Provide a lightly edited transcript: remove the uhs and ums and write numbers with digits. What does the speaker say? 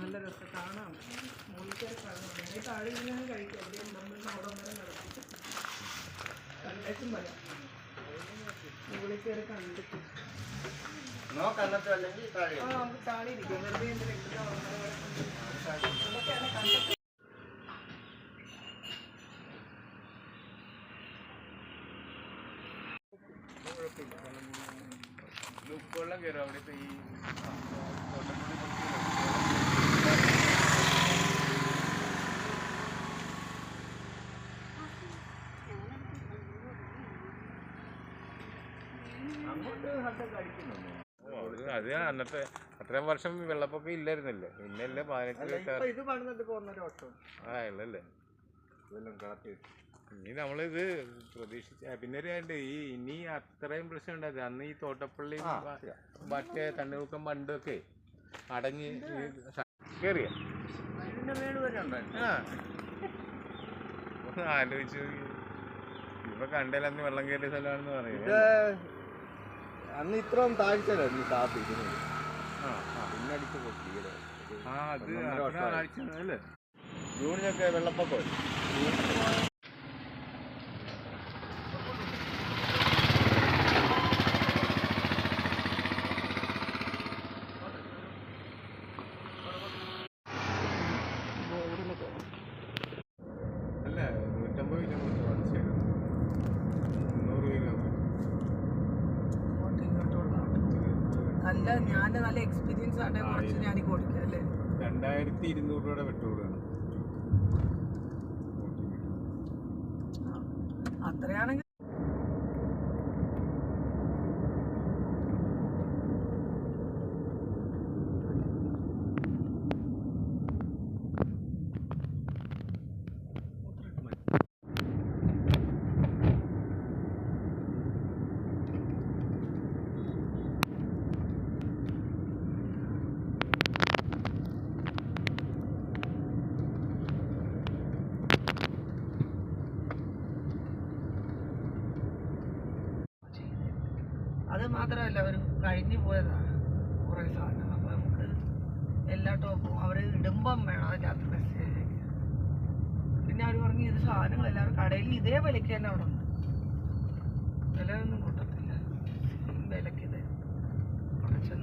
നല്ല രസം കാണാം. മുകളിൽ താഴെ ഇരുന്ന് കഴിക്കാം. കണ്ടേക്കും വരാം. മുകളിൽ കയറി കണ്ടിട്ട് നമുക്ക് താഴെ ഇരിക്കാം. വെറുതെ ഉപ്പുവെള്ളം കയറും അവിടുത്തെ ഈ അത് അന്നത്തെ അത്രയും വർഷം വെള്ളപ്പൊക്കം ഇല്ലായിരുന്നല്ലോ. പിന്നല്ലേ 18 ആ ഉള്ളല്ലേ. ഇനി നമ്മളിത് പ്രതീക്ഷിച്ച പിന്നെ ഒരു കാര്യം ഈ ഇനി അത്രയും പ്രശ്നം ഉണ്ടായിരുന്നു. അന്ന് ഈ തോട്ടപ്പള്ളി മറ്റേ തണ്ണീർമുക്കം ബണ്ടൊക്കെ അടഞ്ഞ് കേറിയ ആലോചിച്ചു. ഇപ്പൊ കണ്ടേലന്ന് വെള്ളം കയറിയ സ്ഥലമാണെന്ന് പറയുന്നത്. അന്ന് ഇത്രയും താഴ്ചയിലായിരുന്നു ടാപ്പ് ഇരുന്നത്. പിന്നടിച്ച് അല്ലേ ജൂണിലൊക്കെ വെള്ളപ്പൊക്കം. അല്ല 150 കിലോമീറ്റർ നല്ല ഞാൻ നല്ല എക്സ്പീരിയൻസ് ആണ്. കുറച്ച് ഞാൻ കൊടുക്കാം അല്ലേ. 2200 രൂപയുടെ പെട്രോൾ വേണം. അത്രയാണെങ്കിൽ അത് മാത്രമല്ല അവർ കഴിഞ്ഞു പോയതാണ് കുറേ സാധനം. അപ്പോൾ നമുക്ക് എല്ലാ ടോപ്പും അവർ ഇടുമ്പം വേണം അതിനകത്ത് മെസ്സേജ്. പിന്നെ അവർ പറഞ്ഞു ഇത് സാധനങ്ങൾ എല്ലാവരും കടയിൽ ഇതേ വിലയ്ക്ക് തന്നെ അവിടെ ഉണ്ട്. വിലയൊന്നും കൂട്ടത്തില്ല.